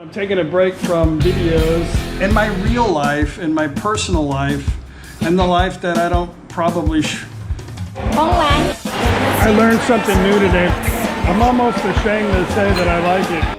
I'm taking a break from videos in my real life, in my personal life, and the life that I don't probably I learned something new today. I'm almost ashamed to say that I like it.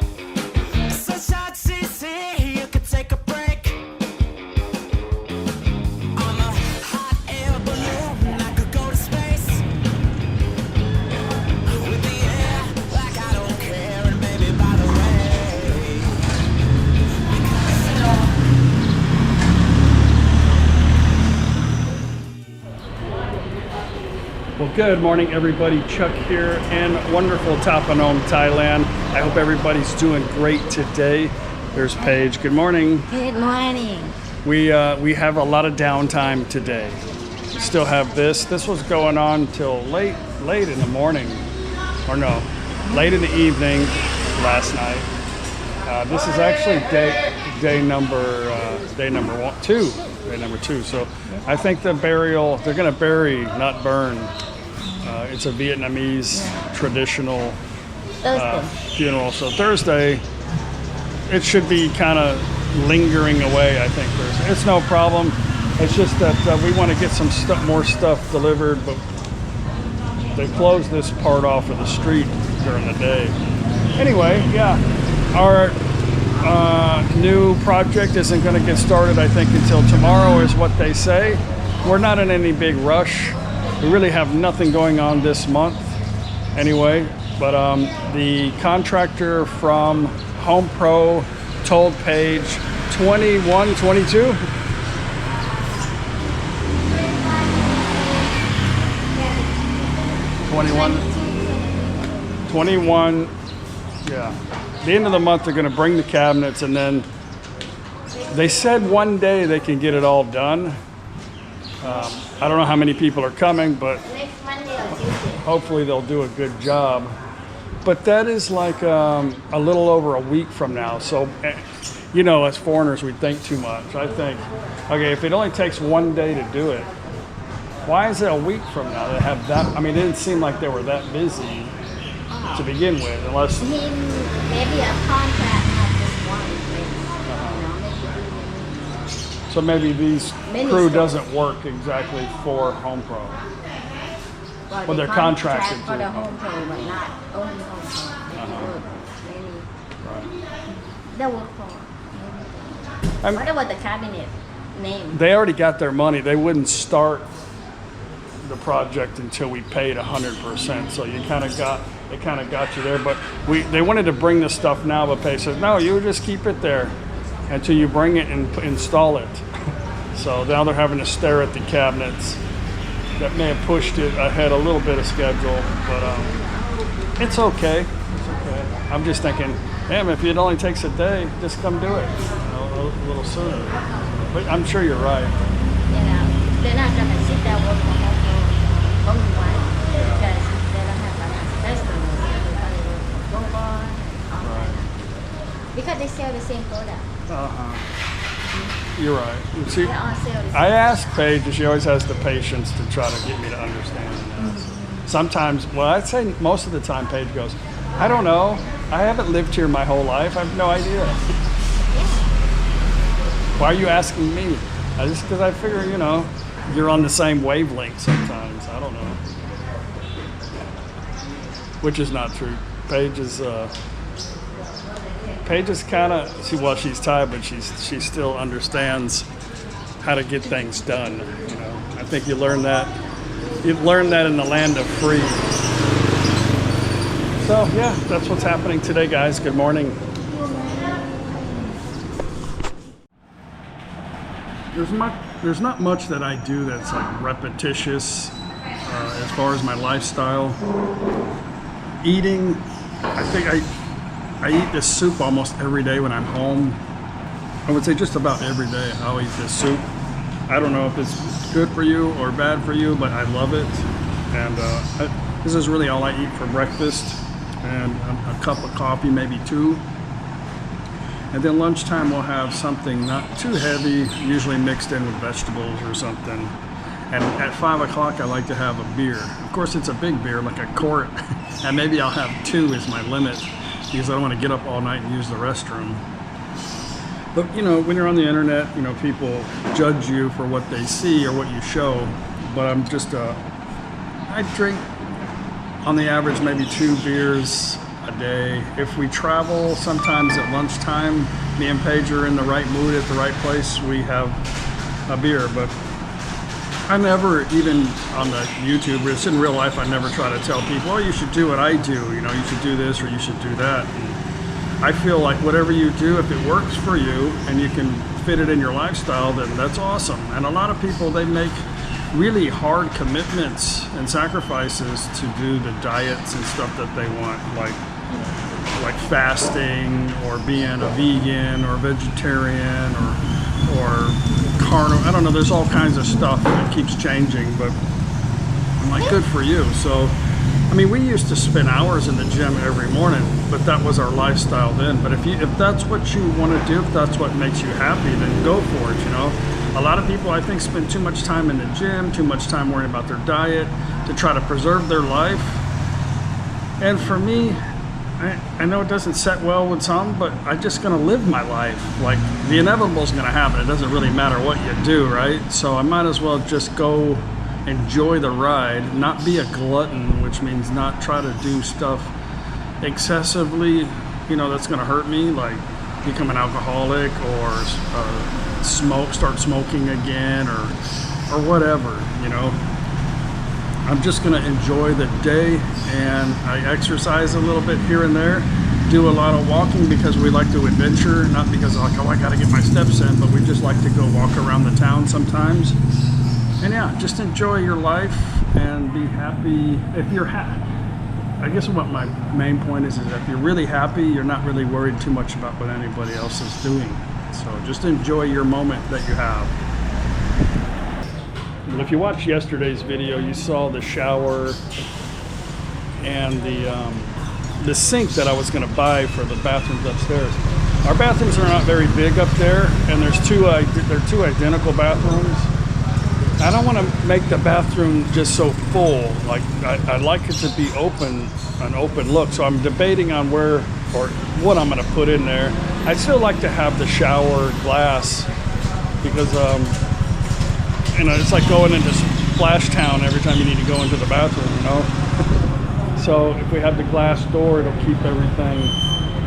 Well, good morning, everybody. Chuck here in wonderful ThatPhanom, Thailand. I hope everybody's doing great today. There's Paige. Good morning. Good morning. We have a lot of downtime today. We still have this. This was going on till late in the morning, or no, late in the evening last night. This is actually day number two. So I think the burial, they're going to bury, not burn. It's a Vietnamese traditional funeral. So Thursday, it should be kind of lingering away, I think. It's no problem. It's just that we want to get some more stuff delivered, but they closed this part off of the street during the day. Anyway, yeah, our new project isn't going to get started, I think, until tomorrow is what they say. We're not in any big rush. We really have nothing going on this month anyway, but the contractor from Home Pro told Paige 21, 22? $21, yeah. The end of the month they're going to bring the cabinets, and then they said one day they can get it all done. I don't know how many people are coming, but hopefully they'll do a good job. But that is like a little over a week from now. So, you know, as foreigners, we think too much. I think, okay, if it only takes one day to do it, why is it a week from now? They have that. I mean, it didn't seem like they were that busy to begin with, unless maybe a contract of just one. So maybe these crew doesn't work exactly for Home Pro. Well, they're contracted for to the Home Pro, but not only Home Pro. They work for. What about the cabinet name? They already got their money. They wouldn't start the project until we paid 100%. So you kind of got you there. But they wanted to bring the stuff now, but Paige says no. You just keep it there until you bring it and install it. So now they're having to stare at the cabinets. That may have pushed it ahead a little bit of schedule, but it's okay. It's okay. I'm just thinking, damn, if it only takes a day, just come do it a little sooner. But I'm sure you're right. They're not going to sit there work for Home Pro only one because they don't have an asbestos. Everybody work for GoPro. Right. Because they sell the same product. You're right. See, I ask Paige, and she always has the patience to try to get me to understand. Sometimes, well, I'd say most of the time, Paige goes, I don't know. I haven't lived here my whole life. I have no idea. Why are you asking me? Just because I figure, you know, you're on the same wavelength sometimes. I don't know. Which is not true. Paige is kind of, she's Thai, but she still understands how to get things done. You know, I think you learn that in the land of free. So yeah, that's what's happening today, guys. Good morning. There's not much that I do that's like repetitious as far as my lifestyle. Eating, I think I eat this soup almost every day when I'm home. I would say just about every day I'll eat this soup. I don't know if it's good for you or bad for you, but I love it. And this is really all I eat for breakfast, and a cup of coffee, maybe two. And then lunchtime we'll have something not too heavy, usually mixed in with vegetables or something. And at 5 o'clock I like to have a beer. Of course it's a big beer, like a quart, and maybe I'll have two is my limit, because I don't want to get up all night and use the restroom. But when you're on the internet, people judge you for what they see or what you show. But I'm just I drink on the average maybe 2 beers a day. If we travel, sometimes at lunchtime, me and Paige are in the right mood at the right place, we have a beer. But I never, even on the YouTube, it's in real life, I never try to tell people, oh, you should do what I do, you should do this or you should do that. And I feel like whatever you do, if it works for you and you can fit it in your lifestyle, then that's awesome. And a lot of people, they make really hard commitments and sacrifices to do the diets and stuff that they want, like fasting or being a vegan or vegetarian or carnivore. I don't know, there's all kinds of stuff that keeps changing, but I'm like, good for you. So I mean, we used to spend hours in the gym every morning, but that was our lifestyle then. But if that's what you want to do, if that's what makes you happy, then go for it. A lot of people, I think, spend too much time in the gym, too much time worrying about their diet to try to preserve their life. And for me, I know it doesn't set well with some, but I'm just going to live my life. Like, the inevitable is going to happen. It doesn't really matter what you do, right? So I might as well just go enjoy the ride, not be a glutton, which means not try to do stuff excessively, that's going to hurt me, like become an alcoholic or start smoking again or whatever. I'm just going to enjoy the day, and I exercise a little bit here and there, do a lot of walking because we like to adventure, not because I got to get my steps in, but we just like to go walk around the town sometimes. And yeah, just enjoy your life and be happy. If you're happy, I guess what my main point is if you're really happy, you're not really worried too much about what anybody else is doing. So just enjoy your moment that you have. Well, if you watched yesterday's video, you saw the shower and the sink that I was going to buy for the bathrooms upstairs. Our bathrooms are not very big up there, and they're two identical bathrooms. I don't want to make the bathroom just so full. Like, I'd like it to be an open look. So I'm debating on where or what I'm going to put in there. I'd still like to have the shower glass because, it's like going into Splash Town every time you need to go into the bathroom, So if we have the glass door, it'll keep everything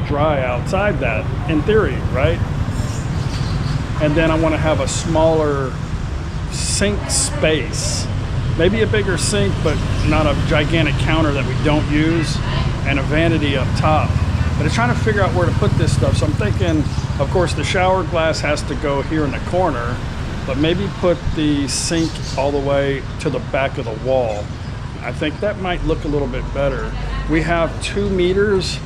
dry outside that, in theory, right? And then I want to have a smaller sink space, maybe a bigger sink, but not a gigantic counter that we don't use, and a vanity up top. But I'm trying to figure out where to put this stuff. So I'm thinking, of course, the shower glass has to go here in the corner, but maybe put the sink all the way to the back of the wall. I think that might look a little bit better. We have 2 meters,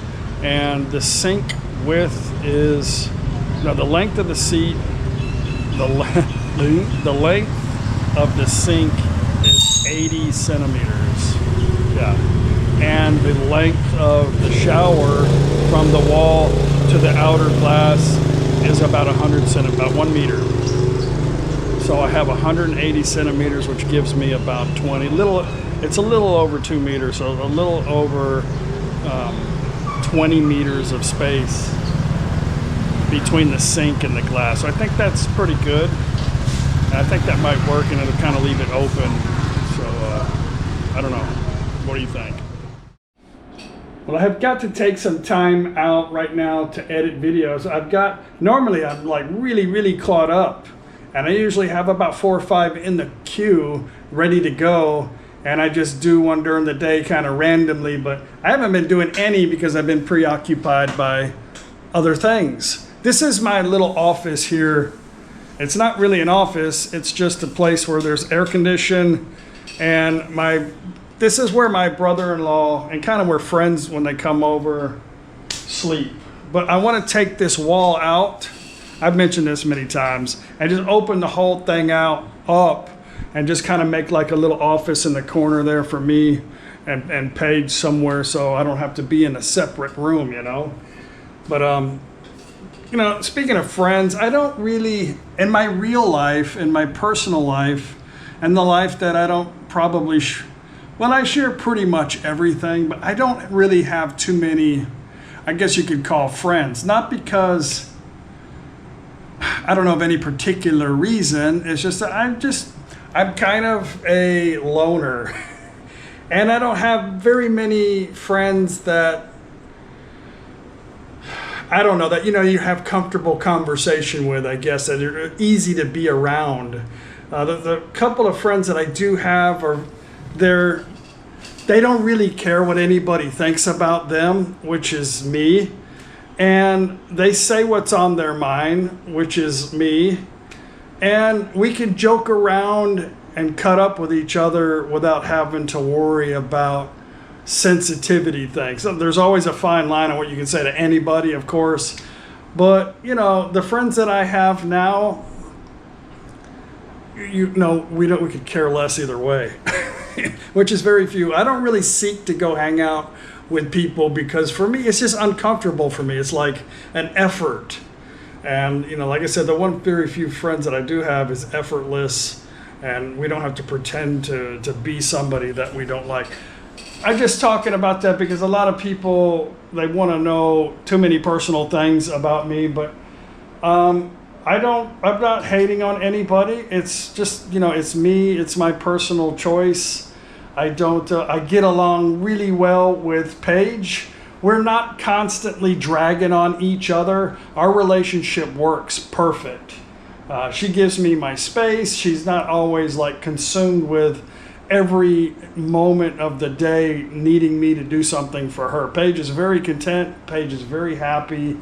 and the sink width is, the length of the seat, the length of the sink is 80 centimeters. Yeah. And the length of the shower from the wall to the outer glass is about 1 meter. So I have 180 centimeters, which gives me about it's a little over 2 meters, so a little over 20 meters of space between the sink and the glass. So I think that's pretty good. And I think that might work, and it'll kind of leave it open. So I don't know. What do you think? Well, I have got to take some time out right now to edit videos. Normally I'm like really, really caught up, and I usually have about 4 or 5 in the queue ready to go, and I just do one during the day kind of randomly, but I haven't been doing any because I've been preoccupied by other things. This is my little office here. It's not really an office, it's just a place where there's air conditioning, and this is where my brother-in-law and kind of where friends, when they come over, sleep. But I want to take this wall out. I've mentioned this many times. And just open the whole thing up and just kind of make like a little office in the corner there for me and Paige somewhere, so I don't have to be in a separate room, But, speaking of friends, I don't really, in my real life, in my personal life, and the life that I don't probably, I share pretty much everything, but I don't really have too many, I guess you could call friends. Not because I don't know of any particular reason. It's just that I'm kind of a loner. And I don't have very many friends that, I don't know, that, you have comfortable conversation with, I guess, that are easy to be around. The couple of friends that I do have they don't really care what anybody thinks about them, which is me. And they say what's on their mind, which is me. And we can joke around and cut up with each other without having to worry about sensitivity things. So there's always a fine line on what you can say to anybody, of course. But, the friends that I have now, we could care less either way, which is very few. I don't really seek to go hang out with people because for me, it's just uncomfortable for me. It's like an effort. And, like I said, the one very few friends that I do have is effortless. And we don't have to pretend to be somebody that we don't like. I'm just talking about that because a lot of people, they want to know too many personal things about me. But I'm not hating on anybody. It's just, it's me. It's my personal choice. I get along really well with Paige. We're not constantly dragging on each other. Our relationship works perfect. She gives me my space. She's not always like consumed with every moment of the day needing me to do something for her. Paige is very content. Paige is very happy.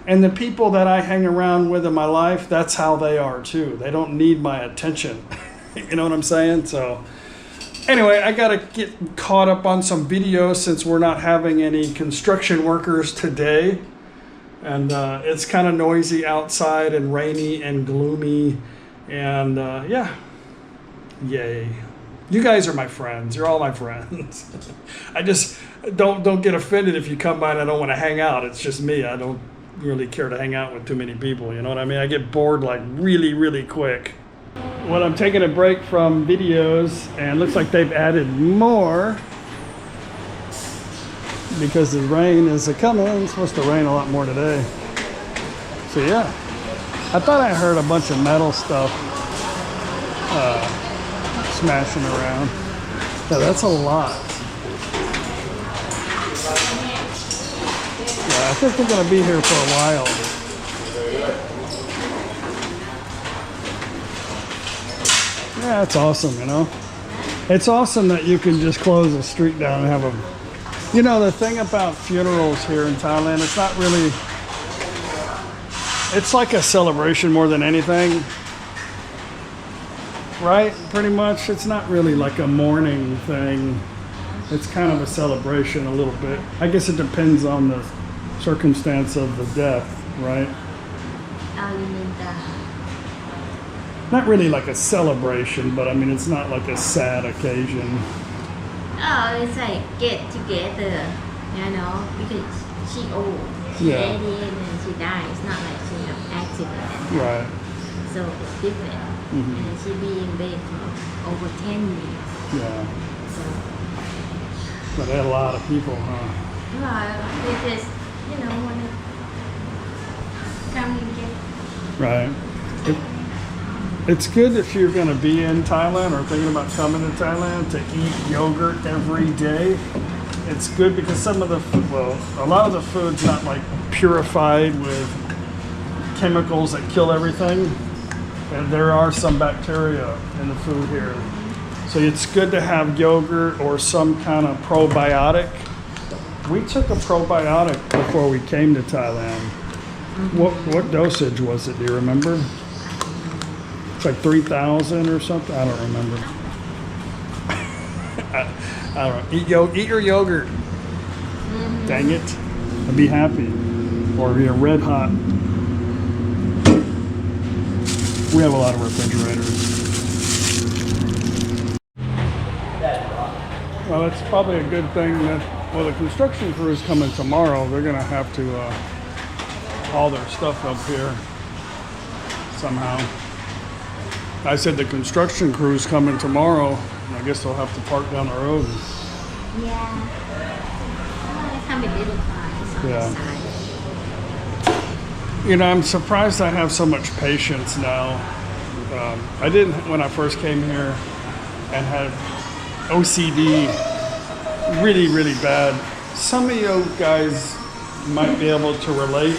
And the people that I hang around with in my life, that's how they are too. They don't need my attention. You know what I'm saying? So anyway, I got to get caught up on some videos since we're not having any construction workers today. And it's kind of noisy outside and rainy and gloomy. And yay. You guys are my friends. You're all my friends. I just don't get offended if you come by and I don't want to hang out. It's just me. I don't really care to hang out with too many people. You know what I mean? I get bored like really, really quick. Well, I'm taking a break from videos and looks like they've added more. Because the rain is coming. It's supposed to rain a lot more today. So yeah, I thought I heard a bunch of metal stuff smashing around. Yeah, that's a lot. Yeah, I think we're gonna be here for a while. Yeah, it's awesome, It's awesome that you can just close the street down and have a the thing about funerals here in Thailand, it's not really, it's like a celebration more than anything, right? Pretty much. It's not really like a mourning thing. It's kind of a celebration a little bit. I guess it depends on the circumstance of the death, right? Oh, you mean Not really like a celebration, but I mean, it's not like a sad occasion. Oh, it's like get together, because she old. She 80 and she died. It's not like she had an accident. Right. So it's different. Mm-hmm. And she be in bed for over 10 years. Yeah. So. But they had a lot of people, huh? Well, they just, want to come and get. Right. It's good if you're going to be in Thailand or thinking about coming to Thailand to eat yogurt every day. It's good because a lot of the food's not like purified with chemicals that kill everything. And there are some bacteria in the food here. So it's good to have yogurt or some kind of probiotic. We took a probiotic before we came to Thailand. What dosage was it? Do you remember? It's like 3,000 or something. I don't remember. I don't know. Eat your yogurt. Mm-hmm. Dang it. I'd be happy. Or you're red hot. We have a lot of refrigerators. Well, it's probably a good thing that, the construction crew is coming tomorrow. They're going to have to haul their stuff up here somehow. I said the construction crew's coming tomorrow. I guess they'll have to park down the road. Yeah. Well, they come in little cars on the side. You know, I'm surprised I have so much patience now. I didn't when I first came here and had OCD really, really bad. Some of you guys might be able to relate,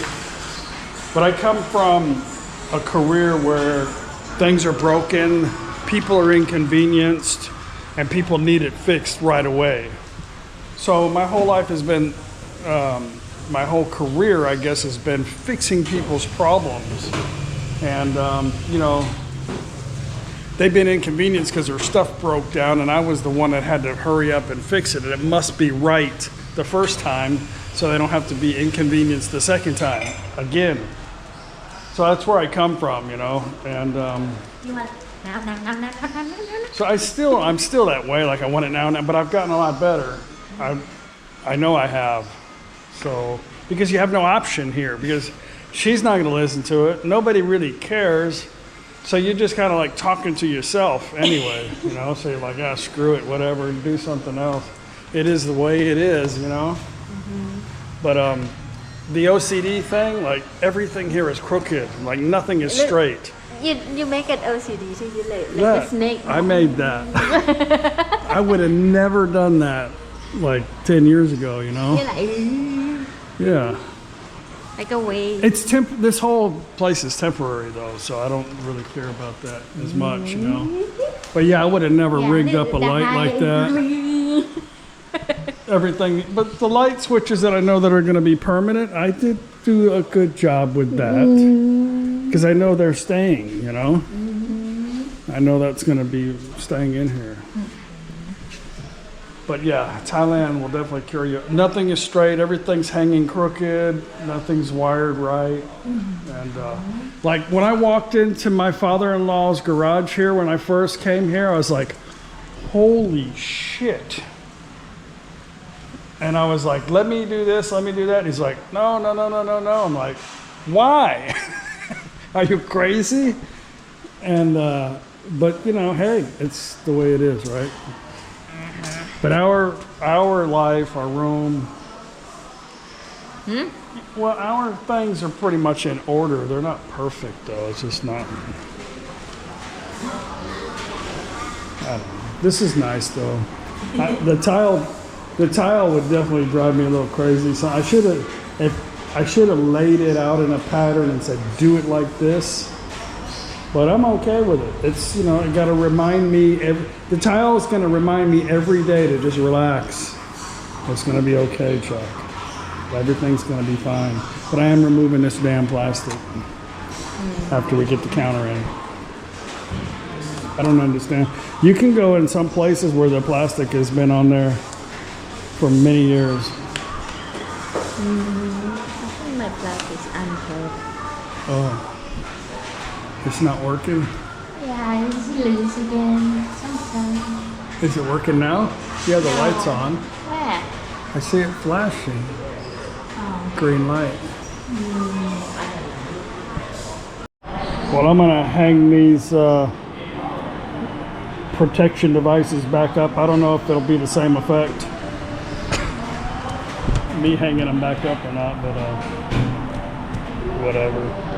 but I come from a career where things are broken, people are inconvenienced, and people need it fixed right away. So my whole life has been, my whole career, I guess, has been fixing people's problems. And, you know, they've been inconvenienced because their stuff broke down, and I was the one that had to hurry up and fix it. And it must be right the first time, so they don't have to be inconvenienced the second time again. So that's where I come from, you know. And so I'm still that way. Like I want it now and then, but I've gotten a lot better. I know I have. So because you have no option here, because she's not going to listen to it. Nobody really cares. So you're just kind of like talking to yourself anyway, you know. So you're like, ah, screw it, whatever, and do something else. It is the way it is, you know. Mm-hmm. But the OCD thing, like everything here is crooked, like nothing is straight. You make it OCD, so you like Yeah, a snake. I made that. I would have never done that like 10 years ago, you know. You're like, Yeah. like a wave. It's this whole place is temporary though, so I don't really care about that as much, you know. But yeah, I would have never rigged up a light like that. Everything, but the light switches that I know that are going to be permanent, I did do a good job with that because I know they're staying, you know. I know that's going to be staying in here. But yeah, Thailand will definitely cure you. Nothing is straight. Everything's hanging crooked. Nothing's wired right. And like when I walked into my father-in-law's garage here when I first came here, I was like, holy shit. And I was like, let me do this, let me do that. And he's like, no. I'm like, why? Are you crazy? And, but you know, hey, it's the way it is, right? But our life, our room, well, our things are pretty much in order. They're not perfect though. It's just not. I don't know. This is nice though. The tile would definitely drive me a little crazy. So I should have laid it out in a pattern and said, do it like this. But I'm okay with it. It's, you know, it got to remind me, the tile is going to remind me every day to just relax. It's going to be okay, Chuck. Everything's going to be fine. But I am removing this damn plastic after we get the counter in. I don't understand. You can go in some places where the plastic has been on there for many years. I think my plastic is unheard. Oh. It's not working? Yeah, it's loose again. Sometimes. Is it working now? Yeah, the light's on. Where? I see it flashing. Green light. Well, I'm gonna hang these protection devices back up. I don't know if it'll be the same effect. Me hanging them back up or not, but whatever.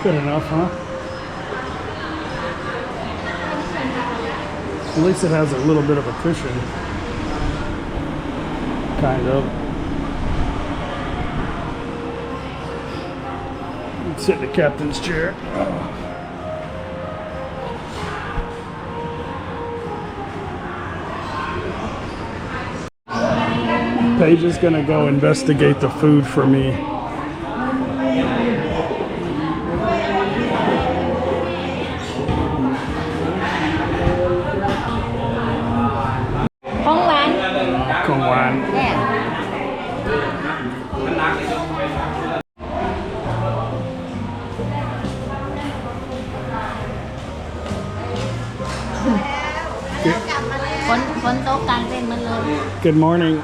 Good enough, huh? At least it has a little bit of a cushion. Kind of. Sit in the captain's chair. Paige is gonna go investigate the food for me. Good morning.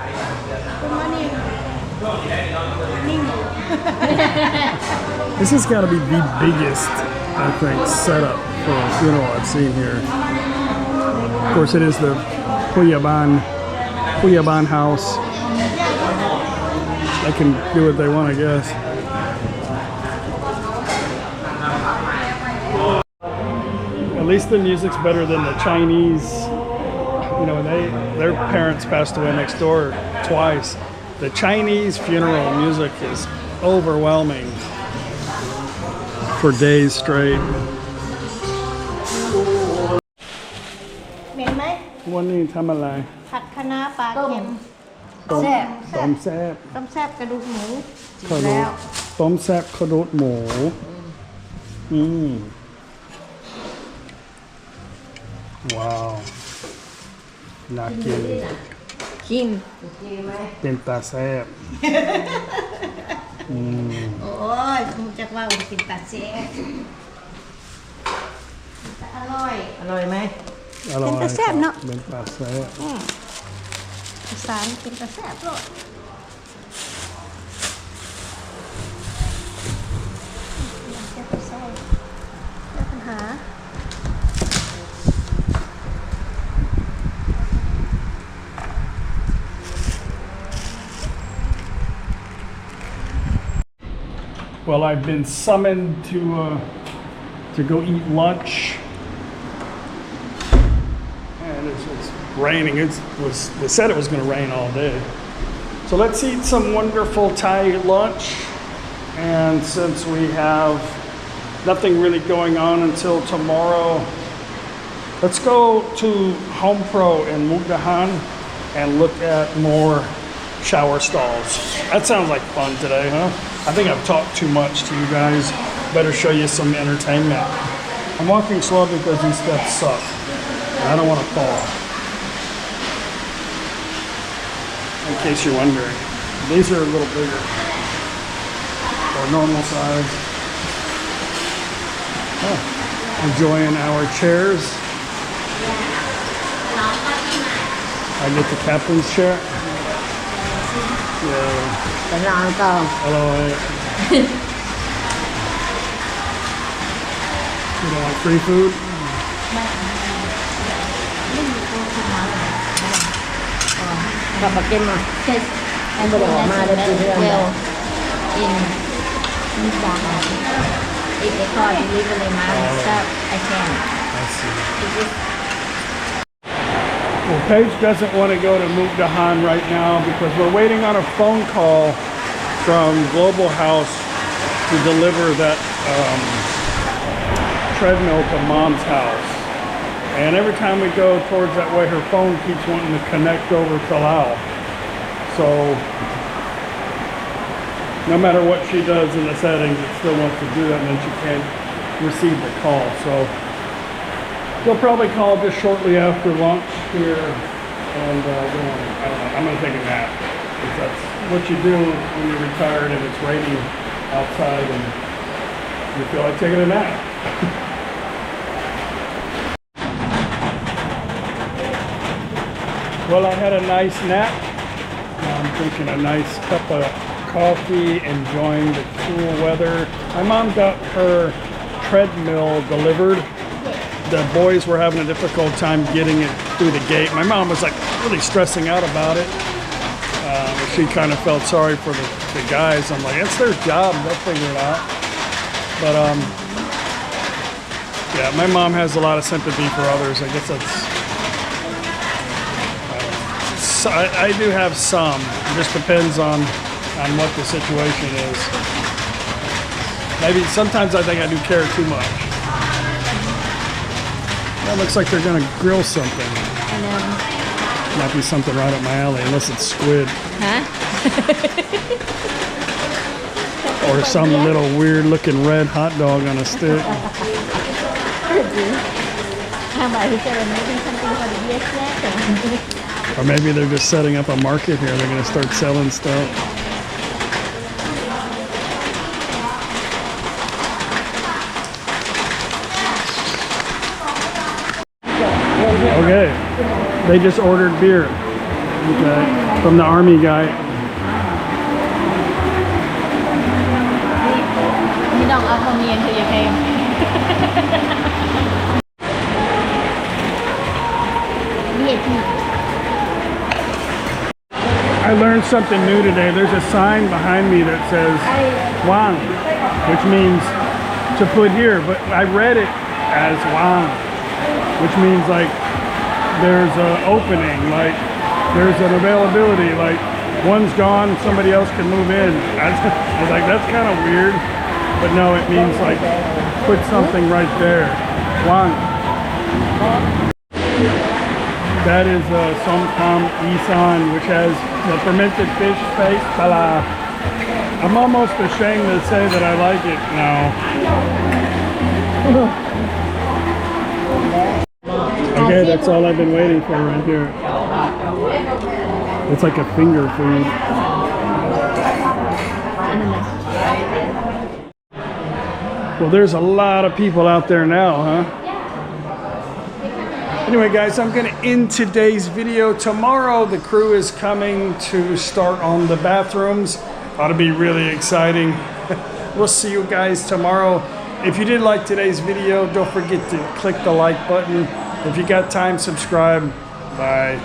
This has got to be the biggest, I think, setup for a funeral I've seen here. Of course, it is the Puyaban house. They can do what they want, I guess. At least the music's better than the Chinese. You know, their parents passed away next door twice. The Chinese funeral music is overwhelming for days straight. เหม็นไหม วันนี้ทำอะไร ผัดคะน้าปลาเค็ม ต้ม แซ่บ ต้มแซ่บ ต้มแซ่บกระดูกหมู กระดูกต้มแซ่บกระดูกหมูว้าวน่ากิน ชิม เป็นตาแซ่บ โอ้ยรู้จักว่ามันเป็นตาแซ่บอร่อย อร่อยไหม อร่อย เป็นตาแซ่บเนอะ เป็นตาแซ่บ อีสานเป็นตาแซ่บโลดแซ่บไปซอยแก้ปัญหา Well, I've been summoned to go eat lunch, and it's raining. They said it was going to rain all day, so let's eat some wonderful Thai lunch. And since we have nothing really going on until tomorrow, let's go to Home Pro in Mukdahan and look at more shower stalls. That sounds like fun today, huh? I think I've talked too much to you guys. Better show you some entertainment. I'm walking slow because these steps suck. And I don't want to fall. In case you're wondering. These are a little bigger. Or normal size. Oh, enjoying our chairs. I get the captain's chair. Yeah. ไปลองต่อ Hello. You don't want free food? กับปลาเค็มอ่ะ Because I But think ma, that's that's the good, well in Mukdahan. If they call delivery man stuff, I can. I see. It's just Well, Paige doesn't want to go to Mukdahan right now because we're waiting on a phone call from Global House to deliver that treadmill to Mom's house. And every time we go towards that way, her phone keeps wanting to connect over to Lao. So no matter what she does in the settings, it still wants to do that, and then she can't receive the call. So they'll probably call just shortly after lunch here, and then, I don't know, I'm gonna take a nap. 'Cause that's what you do when you're retired and it's raining outside and you feel like taking a nap. Well, I had a nice nap. Now I'm drinking a nice cup of coffee, enjoying the cool weather. My mom got her treadmill delivered. The boys were having a difficult time getting it through the gate. My mom was like really stressing out about it. She kind of felt sorry for the guys. I'm like, it's their job. They'll figure it out. But yeah, my mom has a lot of sympathy for others. I guess that's. I do have some. It just depends on what the situation is. Maybe sometimes I think I do care too much. That looks like they're gonna grill something. I know. Might be something right up my alley, unless it's squid. Huh? Or some little weird looking red hot dog on a stick. How about we said making something for the beer snack? Or maybe they're just setting up a market here. They're gonna start selling stuff. Okay, they just ordered beer, okay, from the army guy. something new today. There's a sign behind me that says Wang, which means to put here, but I read it as Wang, which means like there's an opening, like there's an availability, like one's gone, somebody else can move in. I was like, that's kind of weird, but no, it means like put something right there. Wang. That is Somtam Isan, which has the fermented fish face. Bala. I'm almost ashamed to say that I like it now. Okay, that's all I've been waiting for right here. It's like a finger food. Well, there's a lot of people out there now, huh? Anyway, guys, I'm going to end today's video. Tomorrow, the crew is coming to start on the bathrooms. Ought to be really exciting. We'll see you guys tomorrow. If you did like today's video, don't forget to click the like button. If you got time, subscribe. Bye.